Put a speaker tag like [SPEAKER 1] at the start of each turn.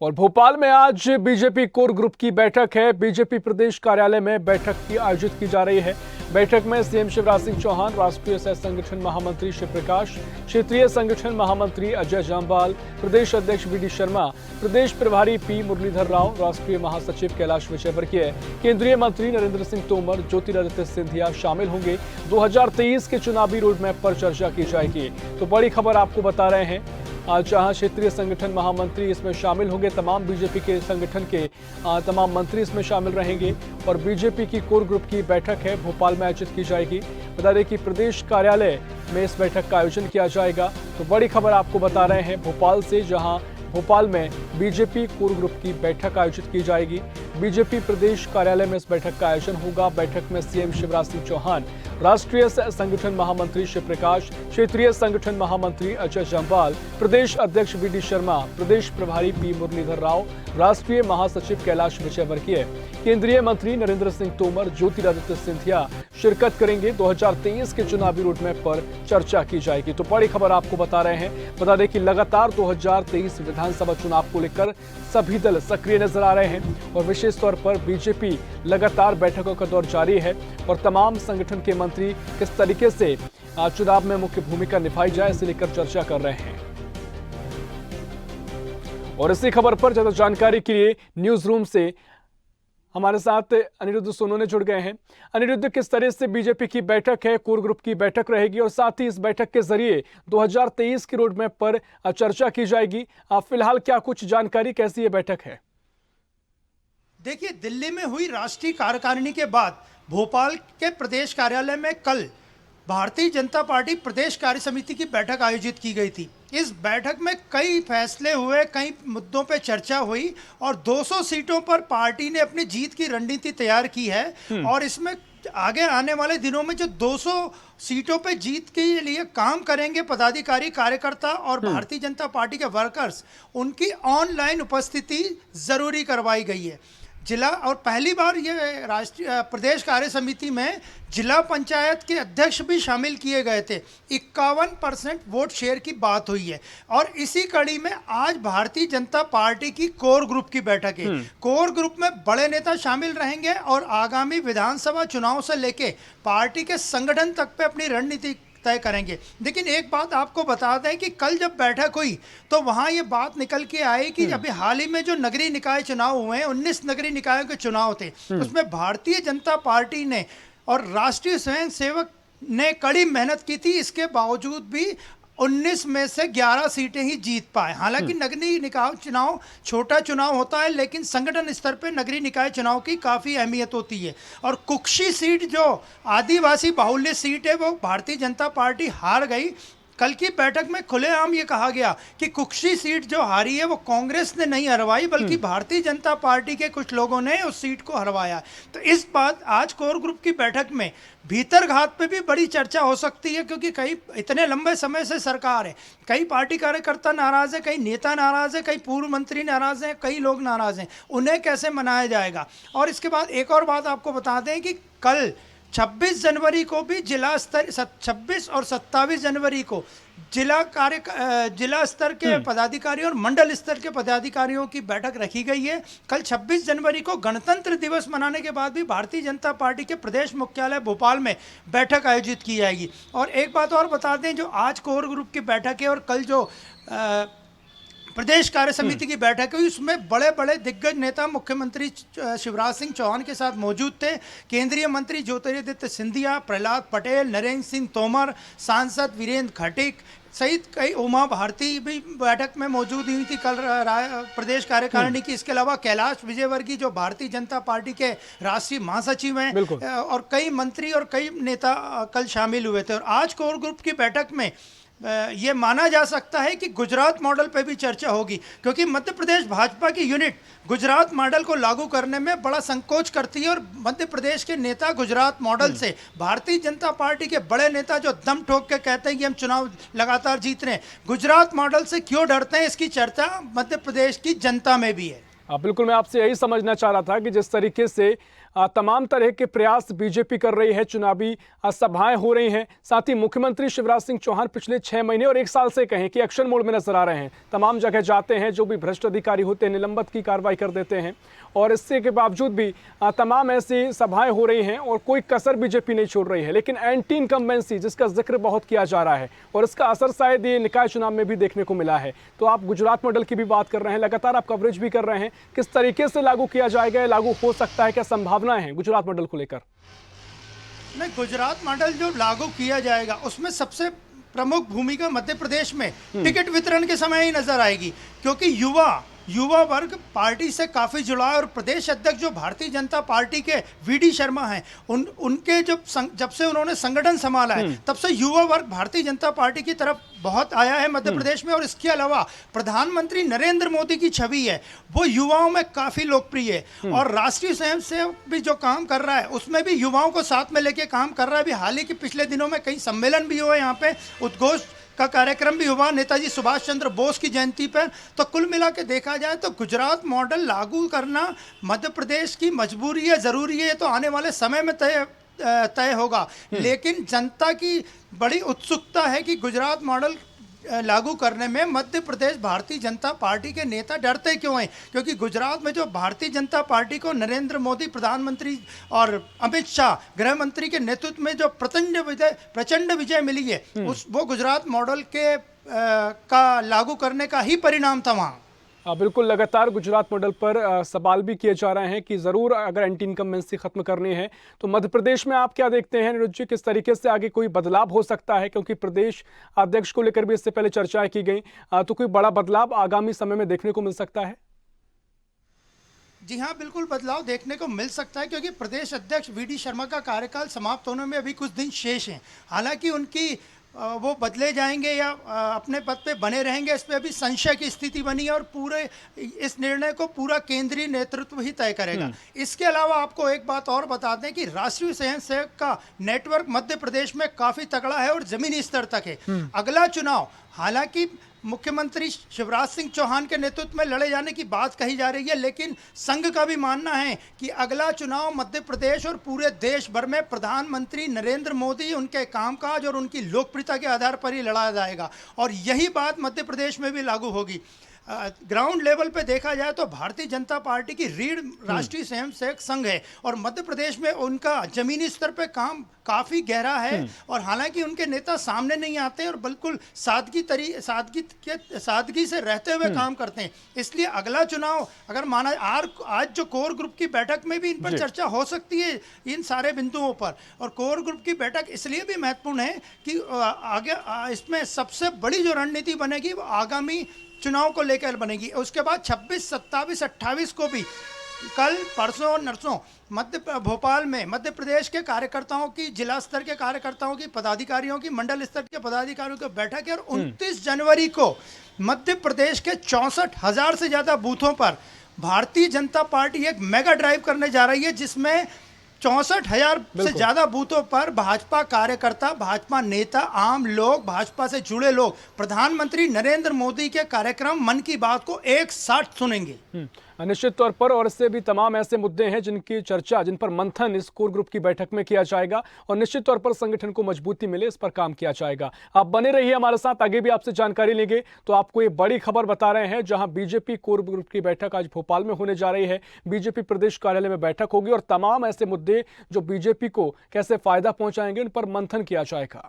[SPEAKER 1] और भोपाल में आज बीजेपी कोर ग्रुप की बैठक है। बीजेपी प्रदेश कार्यालय में बैठक की आयोजित की जा रही है। बैठक में सीएम शिवराज सिंह चौहान, राष्ट्रीय सह संगठन महामंत्री शिवप्रकाश, क्षेत्रीय संगठन महामंत्री अजय जाम्वाल, प्रदेश अध्यक्ष वी.डी. शर्मा, प्रदेश प्रभारी पी. मुरलीधर राव, राष्ट्रीय महासचिव कैलाश विजयवर्गीय, केंद्रीय मंत्री नरेंद्र सिंह तोमर, ज्योतिरादित्य सिंधिया शामिल होंगे। 2023 के चुनावी रोडमैप पर चर्चा की जाएगी। तो बड़ी खबर आपको बता रहे हैं, आज जहां क्षेत्रीय संगठन महामंत्री इसमें शामिल होंगे, तमाम बीजेपी के संगठन के तमाम मंत्री इसमें शामिल रहेंगे और बीजेपी की कोर ग्रुप की बैठक है, भोपाल में आयोजित की जाएगी। बता दें कि प्रदेश कार्यालय में इस बैठक का आयोजन किया जाएगा। तो बड़ी खबर आपको बता रहे हैं भोपाल से, जहां भोपाल में बीजेपी कोर ग्रुप की बैठक आयोजित की जाएगी। बीजेपी प्रदेश कार्यालय में इस बैठक का आयोजन होगा। बैठक में सीएम शिवराज सिंह चौहान, राष्ट्रीय संगठन महामंत्री शिवप्रकाश, क्षेत्रीय संगठन महामंत्री अजय जाम्वाल, प्रदेश अध्यक्ष वी.डी. शर्मा, प्रदेश प्रभारी पी. मुरलीधर राव, राष्ट्रीय महासचिव कैलाश विजयवर्गीय, केंद्रीय मंत्री नरेंद्र सिंह तोमर, ज्योतिरादित्य सिंधिया शिरकत करेंगे। 2023 के चुनावी रोडमैप पर चर्चा की जाएगी। तो बड़ी खबर आपको बता रहे हैं। बता दें कि लगातार 2023 विधानसभा चुनाव को लेकर सभी दल सक्रिय नजर आ रहे हैं और विशेष तौर पर बीजेपी लगातार बैठकों का दौर जारी है और तमाम संगठन के मंत्री किस तरीके से चुनाव में मुख्य भूमिका निभाई जाए, इसे लेकर चर्चा कर रहे हैं। और इसी खबर पर ज्यादा जानकारी के लिए न्यूज रूम से हमारे साथ अनिरुद्ध सोनू ने जुड़ गए हैं। अनिरुद्ध, किस तरह से बीजेपी की बैठक है, कोर ग्रुप की बैठक रहेगी और साथ ही इस बैठक के जरिए 2023 के रोड मैप पर चर्चा की जाएगी। फिलहाल क्या कुछ जानकारी, कैसी ये बैठक है?
[SPEAKER 2] देखिए, दिल्ली में हुई राष्ट्रीय कार्यकारिणी के बाद भोपाल के प्रदेश कार्यालय में कल भारतीय जनता पार्टी प्रदेश कार्य समिति की बैठक आयोजित की गई थी। इस बैठक में कई फैसले हुए, कई मुद्दों पे चर्चा हुई और 200 सीटों पर पार्टी ने अपनी जीत की रणनीति तैयार की है और इसमें आगे आने वाले दिनों में जो 200 सीटों पे जीत के लिए काम करेंगे पदाधिकारी, कार्यकर्ता और भारतीय जनता पार्टी के वर्कर्स, उनकी ऑनलाइन उपस्थिति जरूरी करवाई गई है। जिला और पहली बार ये राष्ट्रीय प्रदेश कार्य समिति में जिला पंचायत के अध्यक्ष भी शामिल किए गए थे। 51% वोट शेयर की बात हुई है और इसी कड़ी में आज भारतीय जनता पार्टी की कोर ग्रुप की बैठक है। कोर ग्रुप में बड़े नेता शामिल रहेंगे और आगामी विधानसभा चुनाव से लेके पार्टी के संगठन तक पे अपनी रणनीति तय करेंगे। लेकिन एक बात आपको बता दें कि कल जब बैठक हुई तो वहां ये बात निकल के आई कि अभी हाल ही में जो नगरीय निकाय चुनाव हुए हैं, 19 नगरीय निकायों के चुनाव थे, उसमें भारतीय जनता पार्टी ने और राष्ट्रीय स्वयंसेवक ने कड़ी मेहनत की थी। इसके बावजूद भी 19 में से 11 सीटें ही जीत पाए। हालांकि नगरीय निकाय चुनाव छोटा चुनाव होता है, लेकिन संगठन स्तर पे नगरीय निकाय चुनाव की काफ़ी अहमियत होती है। और कुक्षी सीट जो आदिवासी बाहुल्य सीट है, वो भारतीय जनता पार्टी हार गई। कल की बैठक में खुलेआम ये कहा गया कि कुक्षी सीट जो हारी है वो कांग्रेस ने नहीं हरवाई, बल्कि भारतीय जनता पार्टी के कुछ लोगों ने उस सीट को हरवाया। तो इस बात आज कोर ग्रुप की बैठक में भीतरघात पे भी बड़ी चर्चा हो सकती है, क्योंकि कई इतने लंबे समय से सरकार है, कई पार्टी कार्यकर्ता नाराज है, कई नेता नाराज है, कई पूर्व मंत्री नाराज हैं, कई लोग नाराज हैं। उन्हें कैसे मनाया जाएगा? और इसके बाद एक और बात आपको बता दें कि कल 26 जनवरी को भी जिला स्तर 26 और 27 जनवरी को जिला स्तर के पदाधिकारी और मंडल स्तर के पदाधिकारियों की बैठक रखी गई है। कल 26 जनवरी को गणतंत्र दिवस मनाने के बाद भी भारतीय जनता पार्टी के प्रदेश मुख्यालय भोपाल में बैठक आयोजित की जाएगी। और एक बात और बता दें, जो आज कोर ग्रुप की बैठक है और कल जो प्रदेश कार्य समिति की बैठक हुई, उसमें बड़े बड़े दिग्गज नेता मुख्यमंत्री शिवराज सिंह चौहान के साथ मौजूद थे। केंद्रीय मंत्री ज्योतिरादित्य सिंधिया, प्रहलाद पटेल, नरेंद्र सिंह तोमर, सांसद वीरेंद्र खटीक सहित कई, उमा भारती भी बैठक में मौजूद हुई थी कल प्रदेश कार्यकारिणी की। इसके अलावा कैलाश विजयवर्गीय जो भारतीय जनता पार्टी के राष्ट्रीय महासचिव हैं, और कई मंत्री और कई नेता कल शामिल हुए थे। और आज कोर ग्रुप की बैठक में ये माना जा सकता है कि गुजरात मॉडल पे भी चर्चा होगी, क्योंकि मध्य प्रदेश भाजपा की यूनिट गुजरात मॉडल को लागू करने में बड़ा संकोच करती है और मध्य प्रदेश के नेता गुजरात मॉडल से, भारतीय जनता पार्टी के बड़े नेता जो दम ठोक के कहते हैं कि हम चुनाव लगातार जीत रहे हैं, गुजरात मॉडल से क्यों डरते हैं, इसकी चर्चा मध्य प्रदेश की जनता में भी है।
[SPEAKER 1] बिल्कुल, मैं आपसे यही समझना चाह रहा था कि जिस तरीके से तमाम तरह के प्रयास बीजेपी कर रही है, चुनावी सभाएं हो रही हैं। साथ ही मुख्यमंत्री शिवराज सिंह चौहान पिछले 6 महीने और 1 साल से कहें कि एक्शन मोड में नजर आ रहे हैं। तमाम जगह जाते हैं, जो भी भ्रष्ट अधिकारी होते हैं निलंबित की कार्रवाई कर देते हैं, और इससे के बावजूद भी तमाम ऐसी सभाएं हो रही हैं और कोई कसर बीजेपी नहीं छोड़ रही है। लेकिन एंटी इनकम्बेंसी जिसका जिक्र बहुत किया जा रहा है और इसका असर शायद ये निकाय चुनाव में भी देखने को मिला है। तो आप गुजरात मॉडल की भी बात कर रहे हैं, लगातार आप कवरेज भी कर रहे हैं, किस तरीके से लागू किया जाएगा, लागू हो सकता है, क्या संभावनाएं हैं गुजरात मॉडल को लेकर?
[SPEAKER 2] नहीं, गुजरात मॉडल जो लागू किया जाएगा उसमें सबसे प्रमुख भूमिका मध्य प्रदेश में टिकट वितरण के समय ही नजर आएगी, क्योंकि युवा वर्ग पार्टी से काफी जुड़ा है। और प्रदेश अध्यक्ष जो भारतीय जनता पार्टी के वीडी शर्मा हैं, उनके जब से उन्होंने संगठन संभाला है तब से युवा वर्ग भारतीय जनता पार्टी की तरफ बहुत आया है मध्य प्रदेश में। और इसके अलावा प्रधानमंत्री नरेंद्र मोदी की छवि है वो युवाओं में काफी लोकप्रिय है। और राष्ट्रीय स्वयंसेवक भी जो काम कर रहा है उसमें भी युवाओं को साथ में लेके काम कर रहा है। अभी हाल ही के पिछले दिनों में कई सम्मेलन भी हुए, यहाँ पे उद्घोष का कार्यक्रम भी हुआ नेताजी सुभाष चंद्र बोस की जयंती पर। तो कुल मिला के देखा जाए तो गुजरात मॉडल लागू करना मध्य प्रदेश की मजबूरी है, जरूरी है। तो आने वाले समय में तय होगा, लेकिन जनता की बड़ी उत्सुकता है कि गुजरात मॉडल लागू करने में मध्य प्रदेश भारतीय जनता पार्टी के नेता डरते क्यों हैं? क्योंकि गुजरात में जो भारतीय जनता पार्टी को नरेंद्र मोदी प्रधानमंत्री और अमित शाह गृह मंत्री के नेतृत्व में जो प्रचंड विजय मिली है, वो गुजरात मॉडल के का लागू करने का ही परिणाम था वहाँ।
[SPEAKER 1] बिल्कुल, लगातार गुजरात मॉडल पर सवाल भी किए जा रहे हैं कि ज़रूर अगर एंटी इनकम्बेंसी खत्म करनी है तो मध्य प्रदेश में आप क्या देखते हैं निरुज जी, किस तरीके से आगे कोई बदलाव हो सकता है? क्योंकि प्रदेश अध्यक्ष को लेकर भी इससे पहले चर्चाएं की गई, तो कोई बड़ा बदलाव आगामी समय में देखने को मिल सकता है?
[SPEAKER 2] जी हाँ, बिल्कुल बदलाव देखने को मिल सकता है, क्योंकि प्रदेश अध्यक्ष वीडी शर्मा का कार्यकाल समाप्त होने में अभी कुछ दिन शेष हैं। हालांकि उनकी वो बदले जाएंगे या अपने पद पे बने रहेंगे, इस पे अभी संशय की स्थिति बनी है। और पूरे इस निर्णय को पूरा केंद्रीय नेतृत्व ही तय करेगा। इसके अलावा आपको एक बात और बता दें कि राष्ट्रीय स्वयंसेवक का नेटवर्क मध्य प्रदेश में काफ़ी तगड़ा है और ज़मीनी स्तर तक है। अगला चुनाव हालांकि मुख्यमंत्री शिवराज सिंह चौहान के नेतृत्व में लड़े जाने की बात कही जा रही है, लेकिन संघ का भी मानना है कि अगला चुनाव मध्य प्रदेश और पूरे देश भर में प्रधानमंत्री नरेंद्र मोदी, उनके कामकाज और उनकी लोकप्रियता के आधार पर ही लड़ा जाएगा। और यही बात मध्य प्रदेश में भी लागू होगी। ग्राउंड लेवल पे देखा जाए तो भारतीय जनता पार्टी की रीढ़ राष्ट्रीय स्वयंसेवक संघ है और मध्य प्रदेश में उनका जमीनी स्तर पे काम काफ़ी गहरा है। और हालांकि उनके नेता सामने नहीं आते और बिल्कुल सादगी से रहते हुए काम करते हैं। इसलिए अगला चुनाव अगर माना आज जो कोर ग्रुप की बैठक में भी इन पर चर्चा हो सकती है, इन सारे बिंदुओं पर। और कोर ग्रुप की बैठक इसलिए भी महत्वपूर्ण है कि आगे इसमें सबसे बड़ी जो रणनीति बनेगी वो आगामी चुनाव को लेकर बनेगी। उसके बाद 26, 27, 28 को भी कल परसों और नरसों भोपाल में मध्य प्रदेश के कार्यकर्ताओं की, जिला स्तर के कार्यकर्ताओं की, पदाधिकारियों की, मंडल स्तर के पदाधिकारियों की बैठक है। और 29 जनवरी को मध्य प्रदेश के 64,000 से ज़्यादा बूथों पर भारतीय जनता पार्टी एक मेगा ड्राइव करने जा रही है, जिसमें 64,000 से ज्यादा बूथों पर भाजपा कार्यकर्ता, भाजपा नेता, आम लोग, भाजपा से जुड़े लोग प्रधानमंत्री नरेंद्र मोदी के कार्यक्रम मन की बात को एक साथ सुनेंगे।
[SPEAKER 1] निश्चित तौर पर, और इससे भी तमाम ऐसे मुद्दे हैं जिनकी चर्चा, जिन पर मंथन इस कोर ग्रुप की बैठक में किया जाएगा और निश्चित तौर पर संगठन को मजबूती मिले, इस पर काम किया जाएगा। आप बने रहिए हमारे साथ, आगे भी आपसे जानकारी लेंगे। तो आपको ये बड़ी खबर बता रहे हैं, जहां बीजेपी कोर ग्रुप की बैठक आज भोपाल में होने जा रही है। बीजेपी प्रदेश कार्यालय में बैठक होगी और तमाम ऐसे मुद्दे जो बीजेपी को कैसे फायदा पहुंचाएंगे उन पर मंथन किया जाएगा।